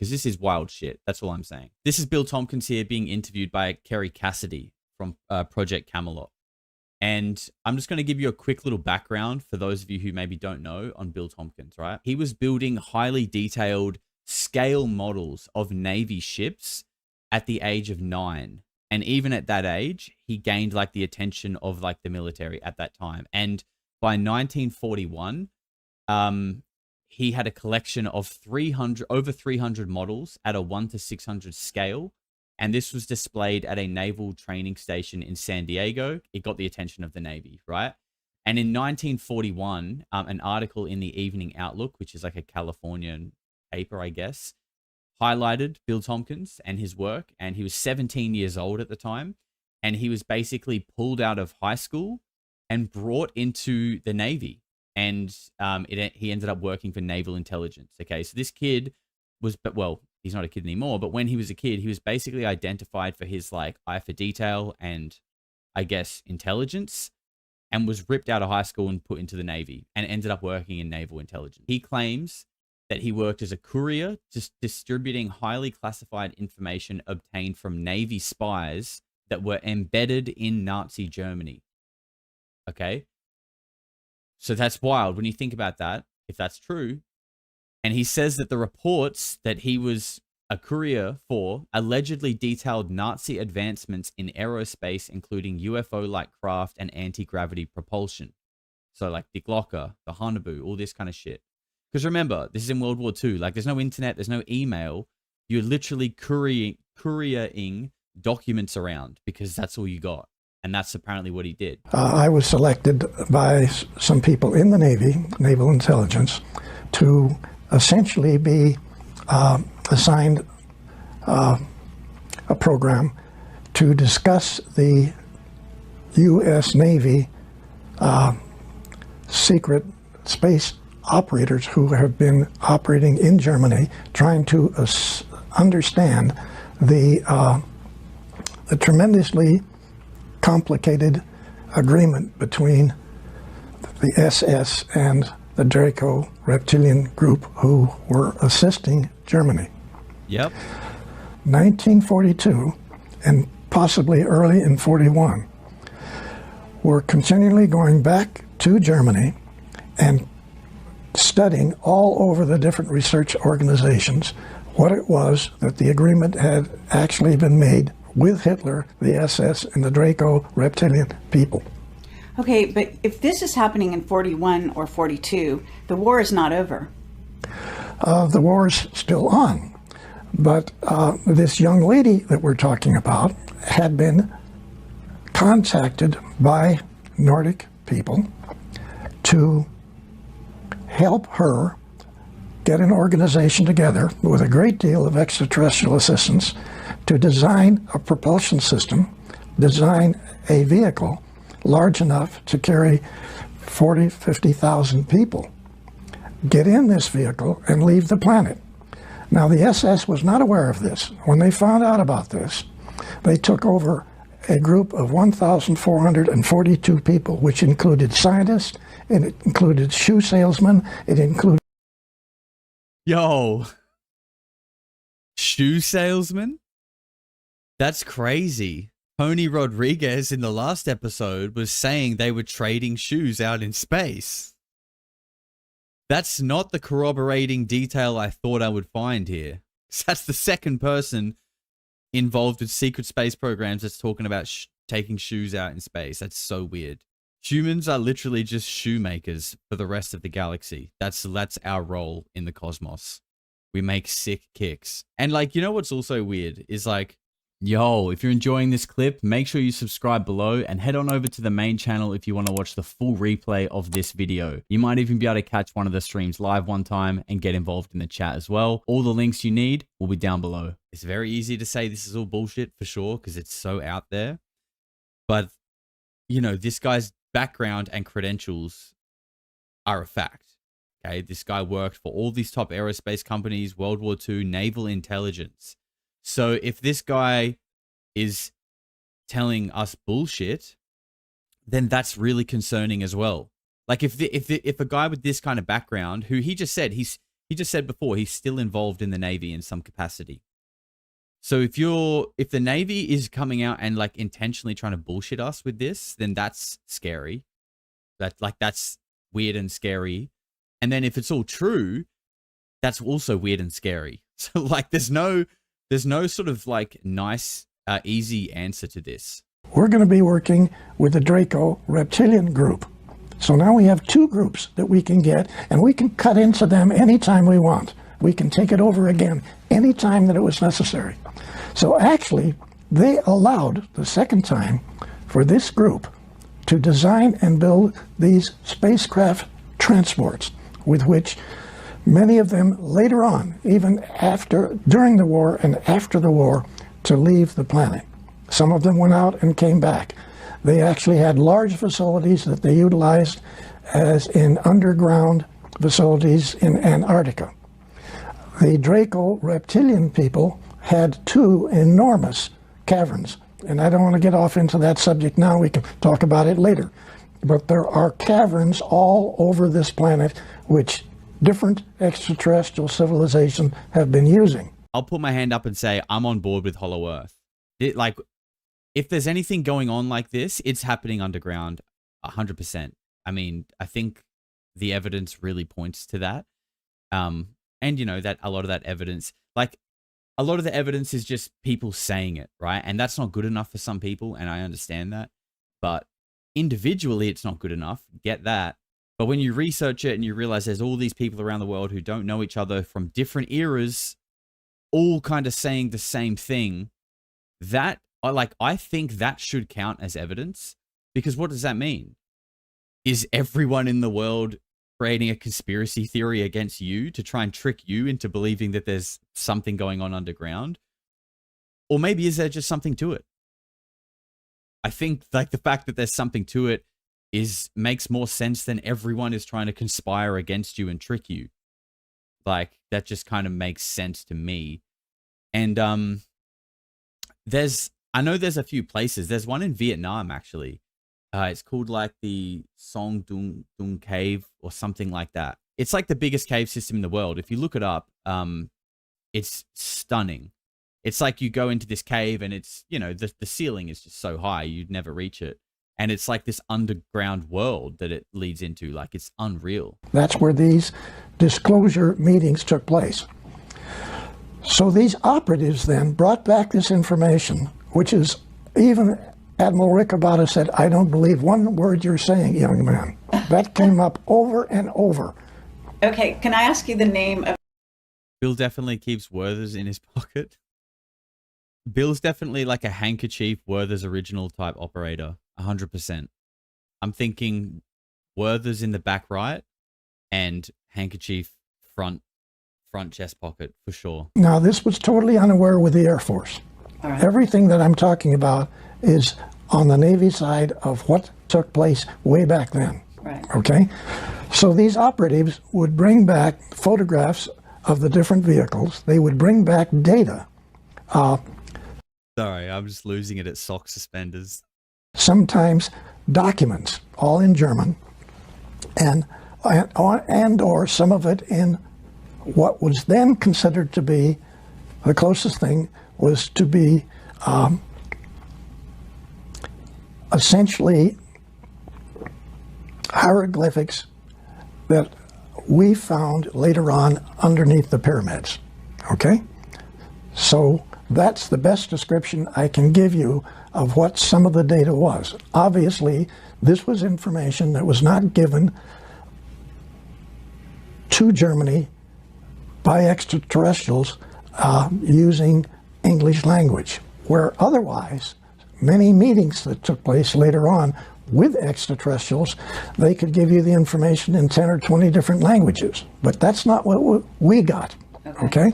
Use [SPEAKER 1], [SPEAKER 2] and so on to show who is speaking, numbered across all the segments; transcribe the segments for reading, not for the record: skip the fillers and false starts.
[SPEAKER 1] because this is wild shit. That's all I'm saying. This is Bill Tompkins here being interviewed by Kerry Cassidy from Project Camelot. And I'm just going to give you a quick little background for those of you who maybe don't know on Bill Tompkins, right? He was building highly detailed scale models of Navy ships at the age of 9. And even at that age, he gained like the attention of like the military at that time. And by 1941, he had a collection of over 300 models at a 1:600 scale. And this was displayed at a naval training station in San Diego. It got the attention of the Navy, right? And in 1941, an article in the Evening Outlook, which is like a Californian paper, I guess, highlighted Bill Tompkins and his work. And he was 17 years old at the time. And he was basically pulled out of high school and brought into the Navy. And he ended up working for naval intelligence. Okay, so this kid was, well, he's not a kid anymore, but when he was a kid, he was basically identified for his like eye for detail and I guess intelligence, and was ripped out of high school and put into the Navy and ended up working in naval intelligence. He claims that he worked as a courier, just distributing highly classified information obtained from Navy spies that were embedded in Nazi Germany. Okay. So that's wild when you think about that, if that's true. And he says that the reports that he was a courier for allegedly detailed Nazi advancements in aerospace, including UFO-like craft and anti-gravity propulsion. So like Dick Locker, the Hanabu, all this kind of shit. Because remember, this is in World War II. Like there's no internet, there's no email. You're literally couriering documents around because that's all you got. And that's apparently what he did.
[SPEAKER 2] I was selected by some people in the Navy, Naval Intelligence, to essentially be assigned a program to discuss the U.S. Navy secret space operators who have been operating in Germany, trying to understand the tremendously complicated agreement between the SS and the Draco Reptilian group who were assisting Germany.
[SPEAKER 1] Yep.
[SPEAKER 2] 1942 and possibly early in 41 were continually going back to Germany and studying all over the different research organizations what it was that the agreement had actually been made with Hitler, the SS, and the Draco Reptilian people.
[SPEAKER 3] Okay, but if this is happening in 41 or 42, the war is not over.
[SPEAKER 2] The war is still on. But this young lady that we're talking about had been contacted by Nordic people to help her get an organization together with a great deal of extraterrestrial assistance to design a propulsion system, design a vehicle large enough to carry 40,000, 50,000 people, get in this vehicle and leave the planet. Now, the SS was not aware of this. When they found out about this, they took over a group of 1,442 people, which included scientists, and it included shoe salesmen, it included...
[SPEAKER 1] Yo. Shoe salesman? That's crazy. Tony Rodriguez in the last episode was saying they were trading shoes out in space. That's not the corroborating detail I thought I would find here. That's the second person involved with secret space programs that's talking about taking shoes out in space. That's so weird. Humans are literally just shoemakers for the rest of the galaxy. That's our role in the cosmos. We make sick kicks. And like, you know what's also weird is like, yo, if you're enjoying this clip, make sure you subscribe below and head on over to the main channel if you want to watch the full replay of this video. You might even be able to catch one of the streams live one time and get involved in the chat as well. All the links you need will be down below. It's very easy to say this is all bullshit for sure because it's so out there. But, you know, this guy's background and credentials are a fact. Okay, this guy worked for all these top aerospace companies, World War II, naval intelligence. So if this guy is telling us bullshit, then that's really concerning as well. Like if a guy with this kind of background, who he just said he he just said before he's still involved in the Navy in some capacity. So if the Navy is coming out and like intentionally trying to bullshit us with this, then that's scary. That's weird and scary. And then if it's all true, that's also weird and scary. So like there's no sort of like nice, easy answer to this.
[SPEAKER 2] We're going to be working with the Draco Reptilian group. So now we have two groups that we can get, and we can cut into them anytime we want. We can take it over again anytime that it was necessary. So actually, they allowed the second time for this group to design and build these spacecraft transports, with which many of them later on, even during the war and after the war, to leave the planet. Some of them went out and came back. They actually had large facilities that they utilized as in underground facilities in Antarctica. The Draco Reptilian people had two enormous caverns. And I don't want to get off into that subject now. We can talk about it later. But there are caverns all over this planet which different extraterrestrial civilizations have been using.
[SPEAKER 1] I'll put my hand up and say I'm on board with Hollow Earth. If there's anything going on like this, it's happening underground 100%. I mean, I think the evidence really points to that. And you know, that a lot of that evidence, like a lot of the evidence is just people saying it, right? And that's not good enough for some people, and I understand that. But individually, it's not good enough. Get that. But when you research it and you realize there's all these people around the world who don't know each other from different eras, all kind of saying the same thing, I think that should count as evidence. Because what does that mean? Is everyone in the world creating a conspiracy theory against you to try and trick you into believing that there's something going on underground? Or maybe is there just something to it? I think like the fact that there's something to it makes more sense than everyone is trying to conspire against you and trick you. Like that just kind of makes sense to me. And I know there's a few places. There's one in Vietnam actually. It's called like the Song Dung Cave or something like that. It's like the biggest cave system in the world. If you look it up, it's stunning. It's like you go into this cave and it's, you know, the ceiling is just so high you'd never reach it. And it's like this underground world that it leads into. Like it's unreal. That's
[SPEAKER 2] where these disclosure meetings took place. So these operatives then brought back this information, which is even Admiral Riccobata said, "I don't believe one word you're saying, young man." That came up over and over.
[SPEAKER 3] Okay, can I ask you the name of...
[SPEAKER 1] Bill definitely keeps Werther's in his pocket. Bill's definitely like a handkerchief Werther's original type operator, 100%. I'm thinking Werther's in the back right and handkerchief front chest pocket for sure.
[SPEAKER 2] Now, this was totally unaware with the Air Force. All right. Everything that I'm talking about is on the Navy side of what took place way back then.
[SPEAKER 3] Right.
[SPEAKER 2] Okay? So these operatives would bring back photographs of the different vehicles. They would bring back data.
[SPEAKER 1] Sorry, I'm just losing it at sock suspenders.
[SPEAKER 2] Sometimes documents, all in German, and or some of it in what was then considered to be the closest thing was to be essentially hieroglyphics that we found later on underneath the pyramids. Okay? So that's the best description I can give you of what some of the data was. Obviously, this was information that was not given to Germany by extraterrestrials using English language, where otherwise many meetings that took place later on with extraterrestrials, they could give you the information in 10 or 20 different languages. But that's not what we got, okay?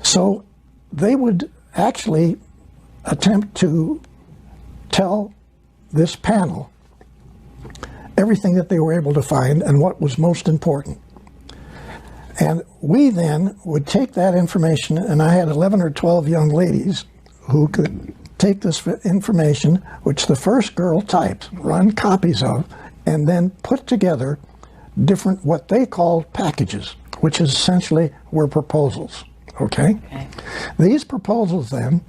[SPEAKER 2] So they would actually attempt to tell this panel everything that they were able to find and what was most important. And we then would take that information, and I had 11 or 12 young ladies who could take this information, which the first girl typed, run copies of, and then put together different, what they called packages, which essentially were proposals. Okay? These proposals then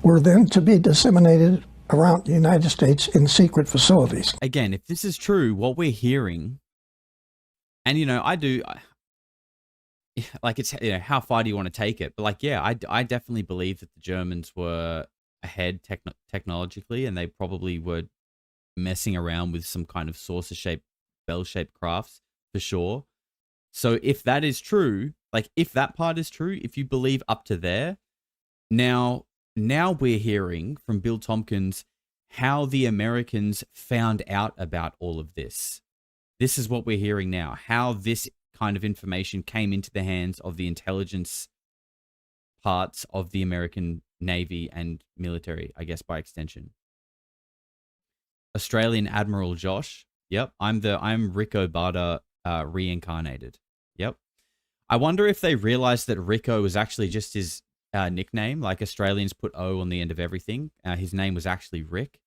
[SPEAKER 2] were then to be disseminated around the United States in secret facilities.
[SPEAKER 1] Again, if this is true, what we're hearing, and like, it's, how far do you want to take it? But like, yeah, I definitely believe that the Germans were ahead technologically, and they probably were messing around with some kind of saucer-shaped, bell-shaped crafts for sure. So if that is true, like if that part is true, if you believe up to there, now we're hearing from Bill Tompkins how the Americans found out about all of this. This is what we're hearing now, how this kind of information came into the hands of the intelligence parts of the American Navy and military, I guess by extension. Australian Admiral Josh. Yep, I'm Rico Barter reincarnated. Yep. I wonder if they realized that Rico was actually just his nickname, like Australians put O on the end of everything. His name was actually Rick,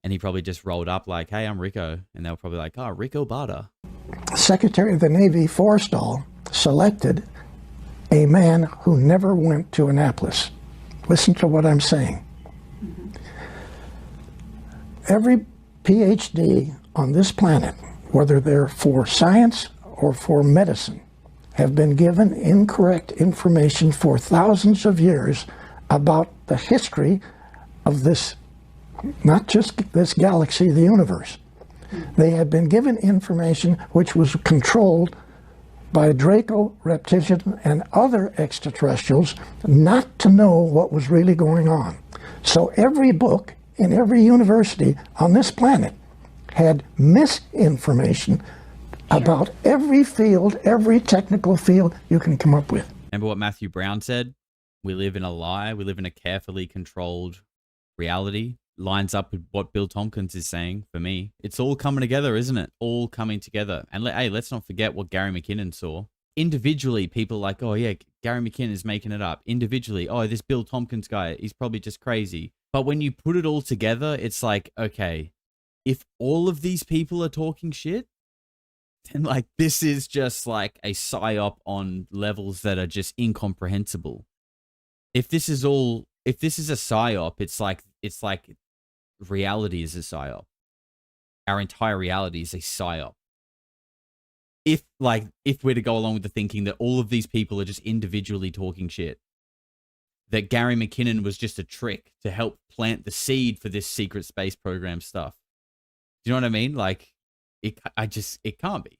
[SPEAKER 1] and he probably just rolled up like, "Hey, I'm Rico," and they were probably like, "Oh, Rico Barter."
[SPEAKER 2] Secretary of the Navy Forstall selected a man who never went to Annapolis. Listen to what I'm saying. Every PhD on this planet, whether they're for science or for medicine, have been given incorrect information for thousands of years about the history of this, not just this galaxy, the universe. They have been given information which was controlled by Draco, Reptilian, and other extraterrestrials not to know what was really going on. So every book in every university on this planet had misinformation about every field, every technical field you can come up with.
[SPEAKER 1] Remember what Matthew Brown said? We live in a lie. We live in a carefully controlled reality. Lines up with what Bill Tomkins is saying for me. It's all coming together, isn't it? All coming together. And hey, let's not forget what Gary McKinnon saw. Individually, people are like, oh yeah, Gary McKinnon is making it up. Individually, oh, this Bill Tompkins guy, he's probably just crazy. But when you put it all together, it's like, okay, if all of these people are talking shit, then like this is just like a psyop on levels that are just incomprehensible. If this is a psyop, it's like reality is a psyop. Our entire reality is a psyop. If we're to go along with the thinking that all of these people are just individually talking shit, that Gary McKinnon was just a trick to help plant the seed for this secret space program stuff. Do you know what I mean? Like, it can't be.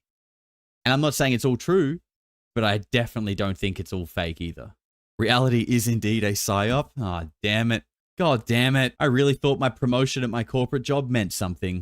[SPEAKER 1] And I'm not saying it's all true, but I definitely don't think it's all fake either. Reality is indeed a psyop. Ah, damn it. God damn it. I really thought my promotion at my corporate job meant something.